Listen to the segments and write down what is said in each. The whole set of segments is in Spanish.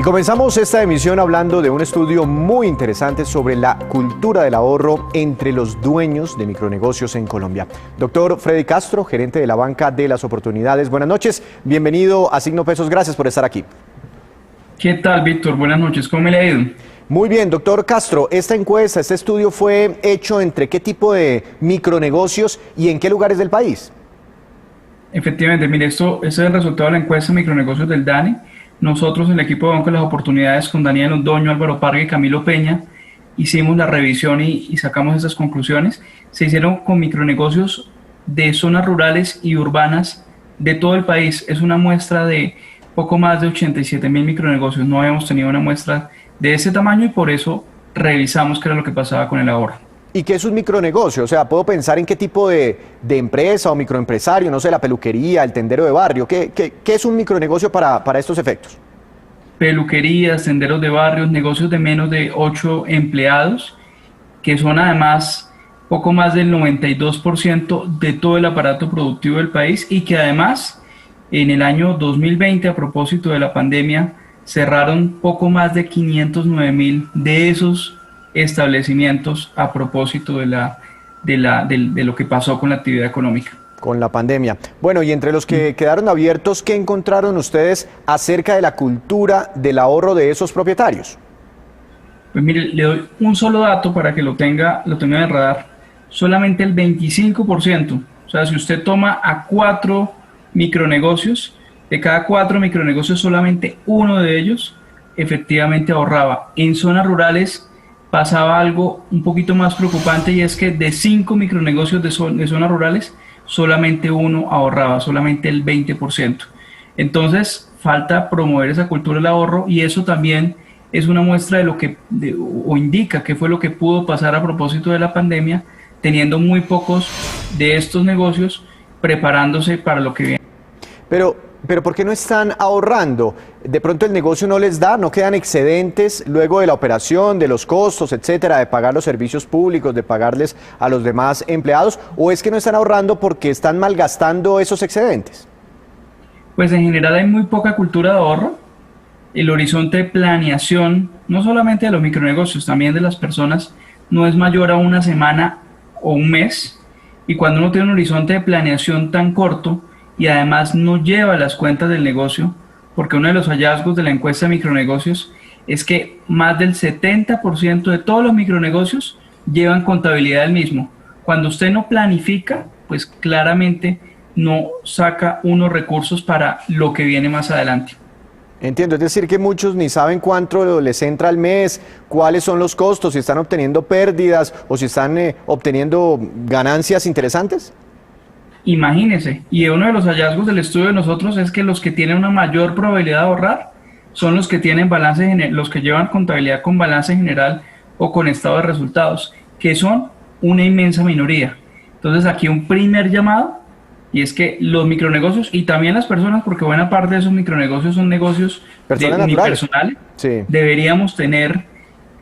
Comenzamos esta emisión hablando de un estudio muy interesante sobre la cultura del ahorro entre los dueños de micronegocios en Colombia. Doctor Freddy Castro, gerente de la Banca de las Oportunidades. Buenas noches, bienvenido a Signo Pesos, gracias por estar aquí. ¿Qué tal, Víctor? Buenas noches, ¿cómo me le ha ido? Muy bien, doctor Castro, esta encuesta, este estudio fue hecho entre qué tipo de micronegocios y en qué lugares del país. Efectivamente, mire, este es el resultado de la encuesta de micronegocios del DANE. Nosotros, el equipo de Banco de las Oportunidades, con Daniel Londoño, Álvaro Parga y Camilo Peña, hicimos la revisión y sacamos esas conclusiones. Se hicieron con micronegocios de zonas rurales y urbanas de todo el país. Es una muestra de poco más de 87.000 micronegocios. No habíamos tenido una muestra de ese tamaño y por eso revisamos qué era lo que pasaba con el ahorro. ¿Y qué es un micronegocio? O sea, puedo pensar en qué tipo de empresa o microempresario, no sé, la peluquería, el tendero de barrio. ¿Qué es un micronegocio para estos efectos? Peluquerías, tenderos de barrios, negocios de menos de 8 empleados, que son además poco más del 92% de todo el aparato productivo del país y que además en el año 2020, a propósito de la pandemia, cerraron poco más de 509.000 de esos establecimientos a propósito de lo que pasó con la actividad económica. Con la pandemia. Bueno, y entre los que quedaron abiertos, ¿qué encontraron ustedes acerca de la cultura del ahorro de esos propietarios? Pues mire, le doy un solo dato para que lo tenga en el radar. Solamente el 25%, o sea, si usted toma a 4 micronegocios, de cada 4 micronegocios solamente uno de ellos efectivamente ahorraba. En zonas rurales pasaba algo un poquito más preocupante y es que de 5 micronegocios de zonas rurales, solamente uno ahorraba, solamente el 20%. Entonces, falta promover esa cultura del ahorro y eso también es una muestra de lo que, o indica qué fue lo que pudo pasar a propósito de la pandemia, teniendo muy pocos de estos negocios preparándose para lo que viene. Pero ¿por qué no están ahorrando? De pronto el negocio no les da, no quedan excedentes luego de la operación, de los costos, etcétera, de pagar los servicios públicos, de pagarles a los demás empleados, ¿o es que no están ahorrando porque están malgastando esos excedentes? Pues en general hay muy poca cultura de ahorro. El horizonte de planeación, no solamente de los micronegocios, también de las personas, no es mayor a una semana o un mes. Y cuando uno tiene un horizonte de planeación tan corto, y además no lleva las cuentas del negocio, porque uno de los hallazgos de la encuesta de micronegocios es que más del 70% de todos los micronegocios llevan contabilidad del mismo. Cuando usted no planifica, pues claramente no saca unos recursos para lo que viene más adelante. Entiendo, es decir que muchos ni saben cuánto les entra al mes, cuáles son los costos, si están obteniendo pérdidas o si están obteniendo ganancias interesantes. Imagínense, y uno de los hallazgos del estudio de nosotros es que los que tienen una mayor probabilidad de ahorrar son los que tienen los que llevan contabilidad con balance general o con estado de resultados, que son una inmensa minoría. Entonces aquí un primer llamado, y es que los micronegocios y también las personas, porque buena parte de esos micronegocios son negocios unipersonales, sí, deberíamos tener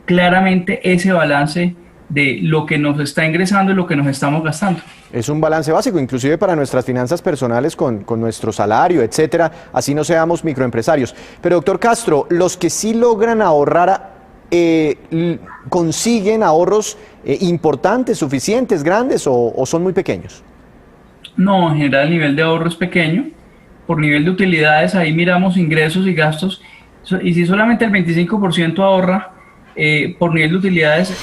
claramente ese balance de lo que nos está ingresando y lo que nos estamos gastando. Es un balance básico, inclusive para nuestras finanzas personales con nuestro salario, etcétera, así no seamos microempresarios. Pero doctor Castro, los que sí logran ahorrar, ¿consiguen ahorros importantes, suficientes, grandes o son muy pequeños? No, en general el nivel de ahorro es pequeño. Por nivel de utilidades, ahí miramos ingresos y gastos, y si solamente el 25% ahorra, por nivel de utilidades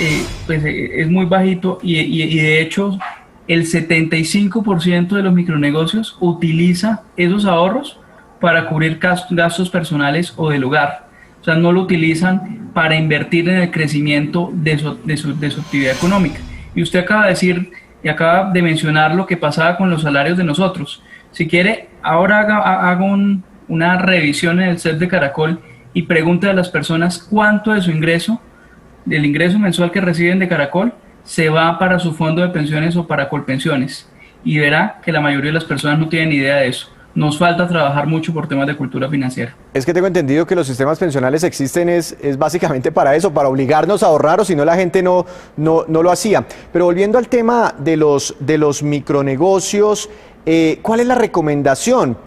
pues es muy bajito y de hecho el 75% de los micronegocios utiliza esos ahorros para cubrir gastos personales o del hogar. O sea, no lo utilizan para invertir en el crecimiento de su actividad económica. Y usted acaba de decir y acaba de mencionar lo que pasaba con los salarios de nosotros. Si quiere, ahora hago una revisión en el CEP de Caracol y pregunte a las personas cuánto de su ingreso, del ingreso mensual que reciben de Caracol, se va para su fondo de pensiones o para Colpensiones. Y verá que la mayoría de las personas no tienen idea de eso. Nos falta trabajar mucho por temas de cultura financiera. Es que tengo entendido que los sistemas pensionales existen es básicamente para eso, para obligarnos a ahorrar, o si no la gente no lo hacía. Pero volviendo al tema de los micronegocios, ¿cuál es la recomendación?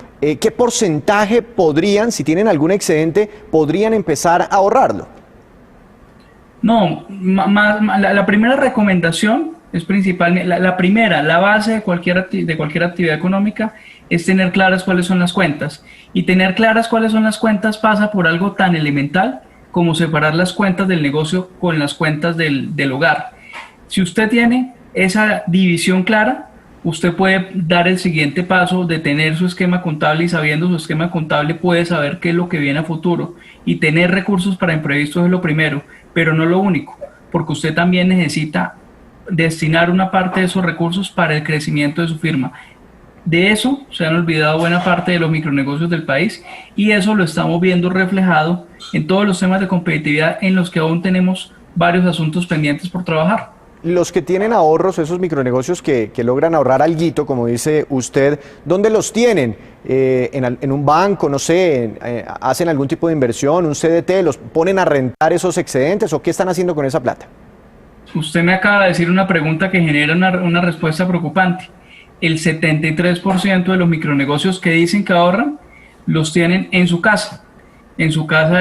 ¿qué porcentaje podrían, si tienen algún excedente, podrían empezar a ahorrarlo? No, la primera recomendación es principalmente, la base de cualquier actividad económica es tener claras cuáles son las cuentas. Y tener claras cuáles son las cuentas pasa por algo tan elemental como separar las cuentas del negocio con las cuentas del hogar. Si usted tiene esa división clara, usted puede dar el siguiente paso de tener su esquema contable, y sabiendo su esquema contable puede saber qué es lo que viene a futuro, y tener recursos para imprevistos es lo primero, pero no lo único, porque usted también necesita destinar una parte de esos recursos para el crecimiento de su firma. De eso se han olvidado buena parte de los micronegocios del país, y eso lo estamos viendo reflejado en todos los temas de competitividad en los que aún tenemos varios asuntos pendientes por trabajar. Los que tienen ahorros, esos micronegocios que logran ahorrar alguito, como dice usted, ¿dónde los tienen? ¿En un banco, no sé, hacen algún tipo de inversión, un CDT, los ponen a rentar esos excedentes, o qué están haciendo con esa plata? Usted me acaba de decir una pregunta que genera una respuesta preocupante. El 73% de los micronegocios que dicen que ahorran, los tienen en su casa. En su casa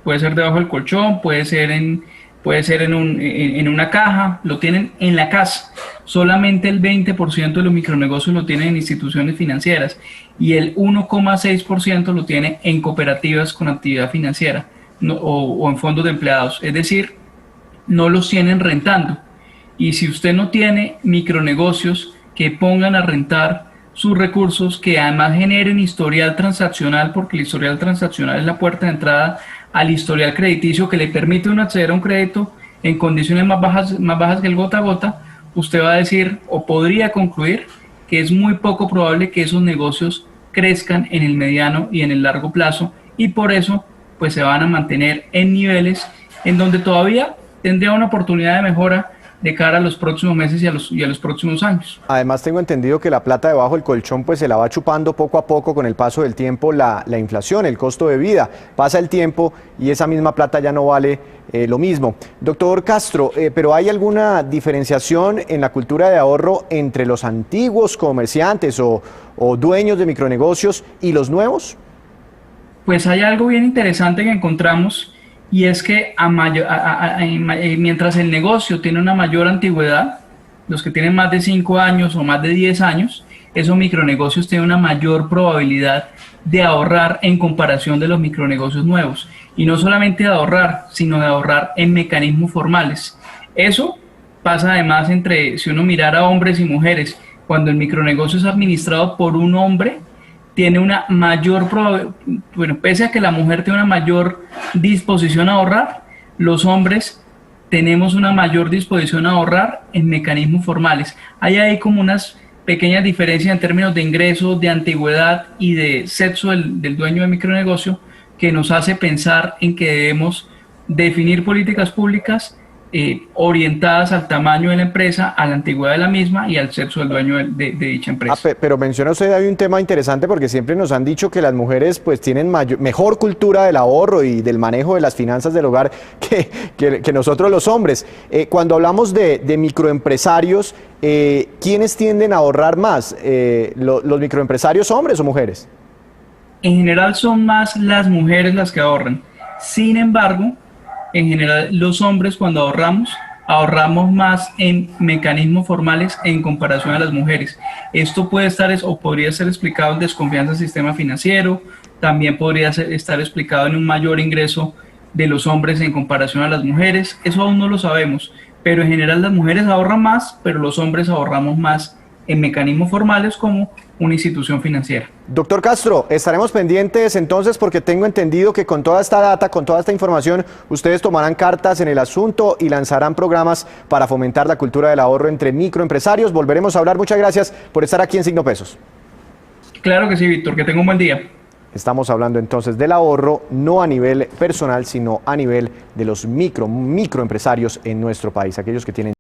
puede ser debajo del colchón, puede ser en una caja, lo tienen en la casa. Solamente el 20% de los micronegocios lo tienen en instituciones financieras, y el 1,6% lo tiene en cooperativas con actividad financiera o en fondos de empleados. Es decir, no los tienen rentando. Y si usted no tiene micronegocios que pongan a rentar sus recursos, que además generen historial transaccional, porque el historial transaccional es la puerta de entrada al historial crediticio que le permite uno acceder a un crédito en condiciones más bajas que el gota a gota, usted va a decir, o podría concluir, que es muy poco probable que esos negocios crezcan en el mediano y en el largo plazo, y por eso pues se van a mantener en niveles en donde todavía tendría una oportunidad de mejora de cara a los próximos meses y a los próximos años. Además, tengo entendido que la plata debajo del colchón pues se la va chupando poco a poco con el paso del tiempo la inflación, el costo de vida. Pasa el tiempo y esa misma plata ya no vale lo mismo. Doctor Castro, ¿pero hay alguna diferenciación en la cultura de ahorro entre los antiguos comerciantes o dueños de micronegocios y los nuevos? Pues hay algo bien interesante que encontramos, y es que mientras el negocio tiene una mayor antigüedad, los que tienen más de 5 años o más de 10 años, esos micronegocios tienen una mayor probabilidad de ahorrar en comparación de los micronegocios nuevos. Y no solamente de ahorrar, sino de ahorrar en mecanismos formales. Eso pasa además si uno mirara a hombres y mujeres, cuando el micronegocio es administrado por un hombre, tiene una mayor probabilidad, bueno, pese a que la mujer tiene una mayor disposición a ahorrar, los hombres tenemos una mayor disposición a ahorrar en mecanismos formales. Hay ahí como unas pequeñas diferencias en términos de ingresos, de antigüedad y de sexo del dueño del micronegocio, que nos hace pensar en que debemos definir políticas públicas orientadas al tamaño de la empresa, a la antigüedad de la misma y al sexo del dueño de dicha empresa. Pero menciona usted, hay un tema interesante, porque siempre nos han dicho que las mujeres pues tienen mejor cultura del ahorro y del manejo de las finanzas del hogar que nosotros los hombres. Cuando hablamos de microempresarios, ¿quiénes tienden a ahorrar más? ¿Los microempresarios hombres o mujeres? En general son más las mujeres las que ahorran. Sin embargo, en general los hombres, cuando ahorramos más en mecanismos formales en comparación a las mujeres. Esto puede estar o podría ser explicado en desconfianza del sistema financiero, también podría estar explicado en un mayor ingreso de los hombres en comparación a las mujeres. Eso aún no lo sabemos, pero en general las mujeres ahorran más, pero los hombres ahorramos más en mecanismos formales como una institución financiera. Doctor Castro, estaremos pendientes entonces, porque tengo entendido que con toda esta data, con toda esta información, ustedes tomarán cartas en el asunto y lanzarán programas para fomentar la cultura del ahorro entre microempresarios. Volveremos a hablar. Muchas gracias por estar aquí en Signo Pesos. Claro que sí, Víctor, que tenga un buen día. Estamos hablando entonces del ahorro, no a nivel personal, sino a nivel de los microempresarios en nuestro país, aquellos que tienen